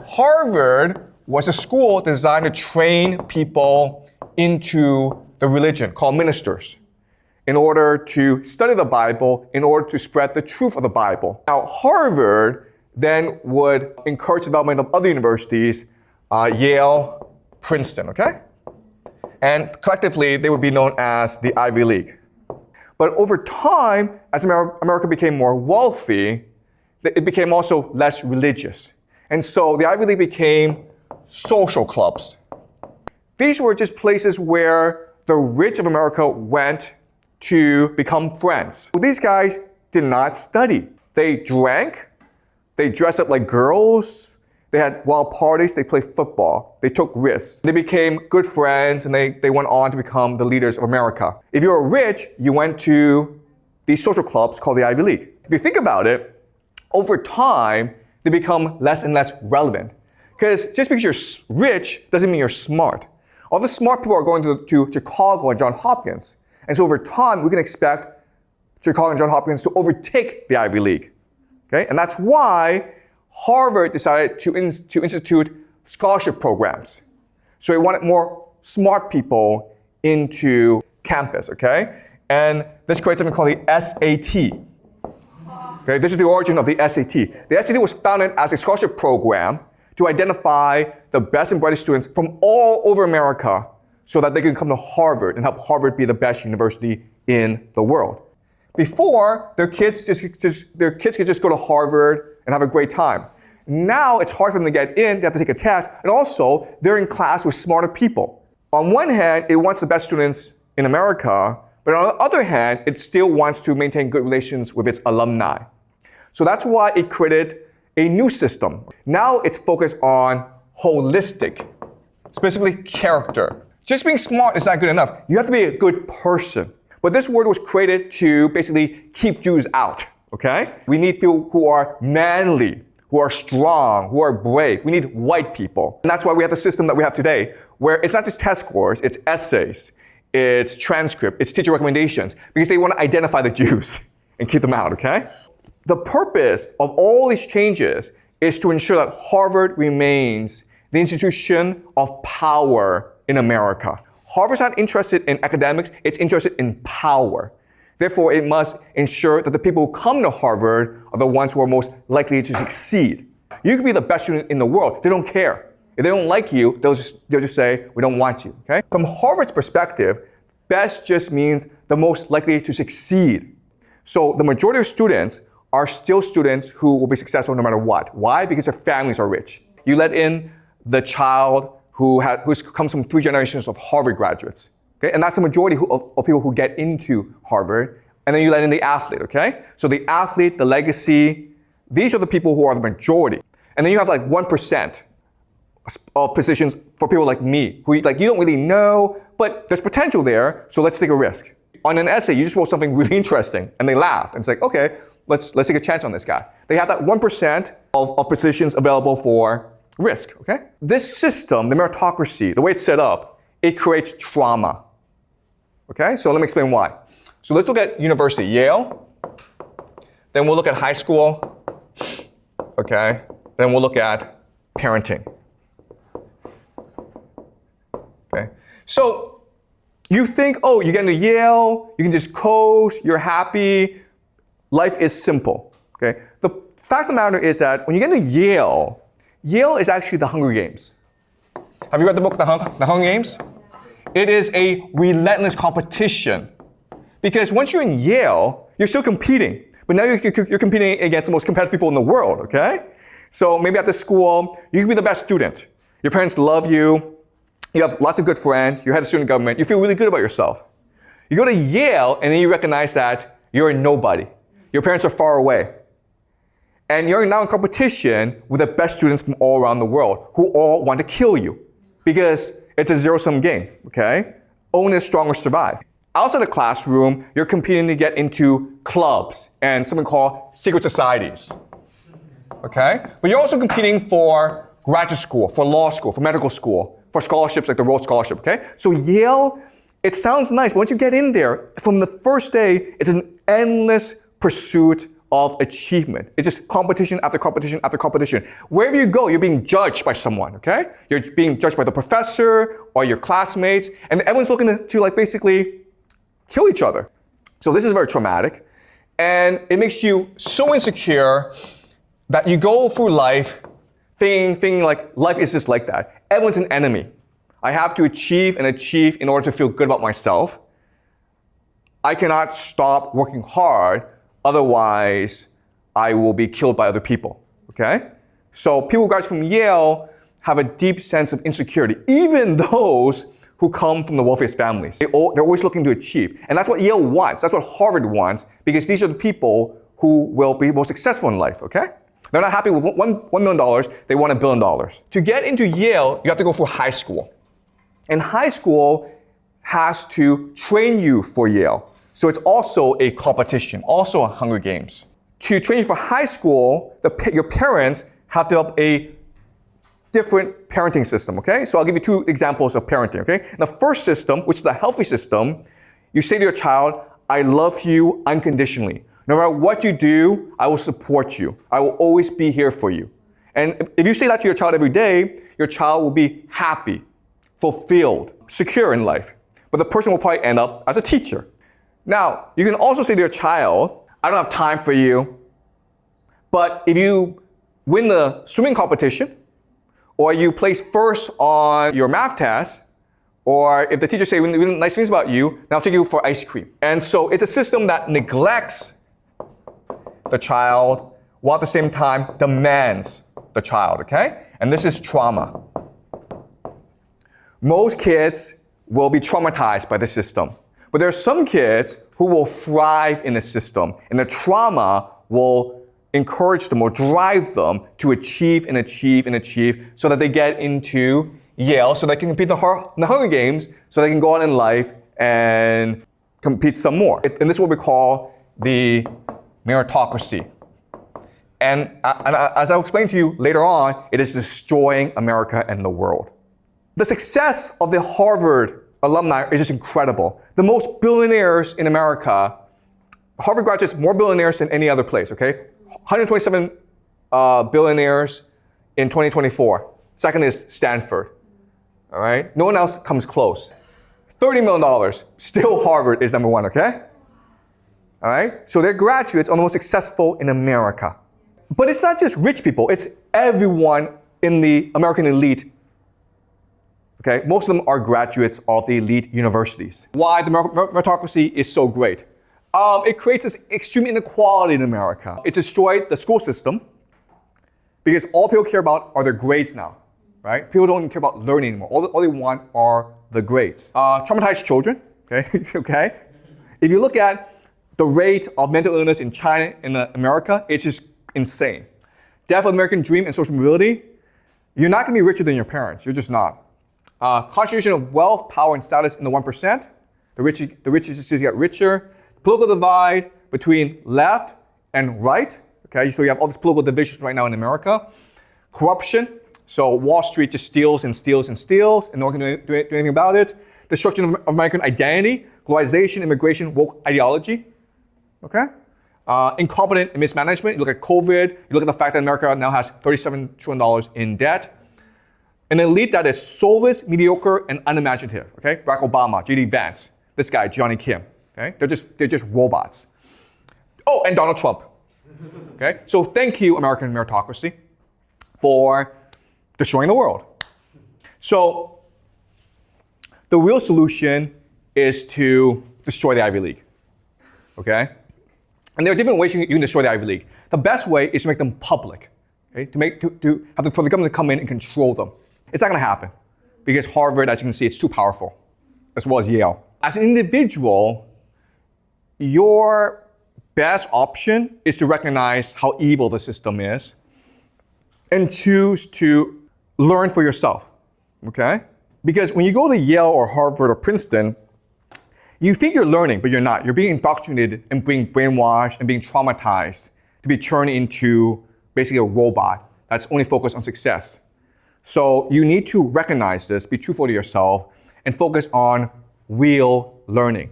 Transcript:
Harvard was a school designed to train people into the religion called ministers in order to study the Bible, in order to spread the truth of the Bible. Now, Harvard then would encourage the development of other universities, Yale, Princeton, okay? And collectively, they would be known as the Ivy League. But over time, as America became more wealthy, it became also less religious. And so the Ivy League became social clubs. These were just places where the rich of America went to become friends. Well, these guys did not study. They drank, they dressed up like girls, they had wild parties, they played football, they took risks. They became good friends and they went on to become the leaders of America. If you were rich, you went to these social clubs called the Ivy League. If you think about it, over time, they become less and less relevant. Because just because you're rich doesn't mean you're smart. All the smart people are going to Chicago and Johns Hopkins. And so over time, we can expect Chicago and Johns Hopkins to overtake the Ivy League. Okay? And that's why Harvard decided to institute scholarship programs. So they wanted more smart people into campus, okay? And this created something called the SAT. Okay, this is the origin of the SAT. The SAT was founded as a scholarship program to identify the best and brightest students from all over America so that they could come to Harvard and help Harvard be the best university in the world. Before, their kids could just go to Harvard and have a great time. Now it's hard for them to get in, they have to take a test, and also they're in class with smarter people. On one hand, it wants the best students in America, but on the other hand, it still wants to maintain good relations with its alumni. So that's why it created a new system. Now it's focused on holistic, specifically character. Just being smart is not good enough. You have to be a good person. But this word was created to basically keep Jews out, okay? We need people who are manly, who are strong, who are brave. We need white people. And that's why we have the system that we have today, where it's not just test scores, it's essays, it's transcript, it's teacher recommendations, because they want to identify the Jews and keep them out, okay? The purpose of all these changes is to ensure that Harvard remains the institution of power in America. Harvard's not interested in academics, it's interested in power. Therefore, it must ensure that the people who come to Harvard are the ones who are most likely to succeed. You could be the best student in the world, they don't care. If they don't like you, they'll just say, we don't want you, okay? From Harvard's perspective, best just means the most likely to succeed. So the majority of students are still students who will be successful no matter what. Why? Because their families are rich. You let in the child who comes from 3 generations of Harvard graduates, okay? And that's the majority of people who get into Harvard. And then you let in the athlete, okay? So the athlete, the legacy, these are the people who are the majority. And then you have like 1% of positions for people like me, who you don't really know, but there's potential there, so let's take a risk. On an essay, you just wrote something really interesting, and they laughed. And it's like, okay, let's take a chance on this guy. They have that 1% of positions available for risk, okay? This system, the meritocracy, the way it's set up, it creates trauma, okay? So let me explain why. So let's look at university, Yale, then we'll look at high school, okay? Then we'll look at parenting. Okay. So you think, oh, you get into Yale, you can just coast, you're happy, life is simple. Okay. The fact of the matter is that when you get into Yale, Yale is actually the Hunger Games. Have you read the book, The Hunger Games? It is a relentless competition. Because once you're in Yale, you're still competing. But now you're competing against the most competitive people in the world, okay? So maybe at this school, you can be the best student. Your parents love you. You have lots of good friends, you're head of student government, you feel really good about yourself. You go to Yale and then you recognize that you're a nobody. Your parents are far away. And you're now in competition with the best students from all around the world who all want to kill you because it's a zero-sum game, okay? Only the strongest survive. Outside the classroom, you're competing to get into clubs and something called secret societies, okay? But you're also competing for graduate school, for law school, for medical school, for scholarships like the Rhodes Scholarship, okay? So Yale, it sounds nice, but once you get in there, from the first day, it's an endless pursuit of achievement. It's just competition after competition after competition. Wherever you go, you're being judged by someone, okay? You're being judged by the professor or your classmates, and everyone's looking to like basically kill each other. So this is very traumatic, and it makes you so insecure that you go through life thinking like life is just like that. Everyone's an enemy. I have to achieve and achieve in order to feel good about myself. I cannot stop working hard, otherwise I will be killed by other people, okay? So people who graduate from Yale have a deep sense of insecurity, even those who come from the wealthiest families. They're always looking to achieve. And that's what Yale wants. That's what Harvard wants, because these are the people who will be most successful in life, okay? They're not happy with $1 million, they want $1 billion. To get into Yale, you have to go through high school. And high school has to train you for Yale. So it's also a competition, also a Hunger Games. To train you for high school, your parents have to have a different parenting system, okay? So I'll give you two examples of parenting, okay? In the first system, which is the healthy system, you say to your child, I love you unconditionally. No matter what you do, I will support you. I will always be here for you. And if you say that to your child every day, your child will be happy, fulfilled, secure in life. But the person will probably end up as a teacher. Now, you can also say to your child, I don't have time for you, but if you win the swimming competition, or you place first on your math test, or if the teacher say really nice things about you, then I'll take you for ice cream. And so it's a system that neglects the child, while at the same time demands the child, okay? And this is trauma. Most kids will be traumatized by the system. But there are some kids who will thrive in the system, and the trauma will encourage them or drive them to achieve and achieve and achieve so that they get into Yale, so they can compete in the Hunger Games, so they can go on in life and compete some more. And this is what we call the meritocracy. And as I'll explain to you later on, it is destroying America and the world. The success of the Harvard alumni is just incredible. The most billionaires in America, Harvard graduates more billionaires than any other place, okay? 127 billionaires in 2024. Second is Stanford, all right? No one else comes close. $30 million, still Harvard is number one, okay? All right? So their graduates are the most successful in America. But it's not just rich people, it's everyone in the American elite. Okay, most of them are graduates of the elite universities. Why the meritocracy is so great? It creates this extreme inequality in America. It destroyed the school system because all people care about are their grades now, right? People don't even care about learning anymore. All they want are the grades. Traumatized children, okay? Okay? If you look at the rate of mental illness in China and America, it's just insane. Death of the American dream and social mobility, you're not gonna be richer than your parents. You're just not. Concentration of wealth, power, and status in the 1%. The richest just get richer. Political divide between left and right. Okay, so you have all these political divisions right now in America. Corruption. So Wall Street just steals and steals and steals, and no one can do anything about it. Destruction of American identity. Globalization, immigration, woke ideology. Okay. Incompetent and mismanagement. You look at COVID. You look at the fact that America now has $37 trillion in debt. An elite that is soulless, mediocre, and unimaginative. Okay, Barack Obama, J.D. Vance, this guy, Johnny Kim. Okay, they're just robots. Oh, and Donald Trump. Okay, so thank you, American meritocracy, for destroying the world. So the real solution is to destroy the Ivy League. Okay, and there are different ways you can destroy the Ivy League. The best way is to make them public. Okay, for the government to come in and control them. It's not going to happen because Harvard, as you can see, it's too powerful, as well as Yale. As an individual, your best option is to recognize how evil the system is and choose to learn for yourself, okay? Because when you go to Yale or Harvard or Princeton, you think you're learning, but you're not. You're being indoctrinated and being brainwashed and being traumatized to be turned into basically a robot that's only focused on success. So you need to recognize this, be truthful to yourself, and focus on real learning.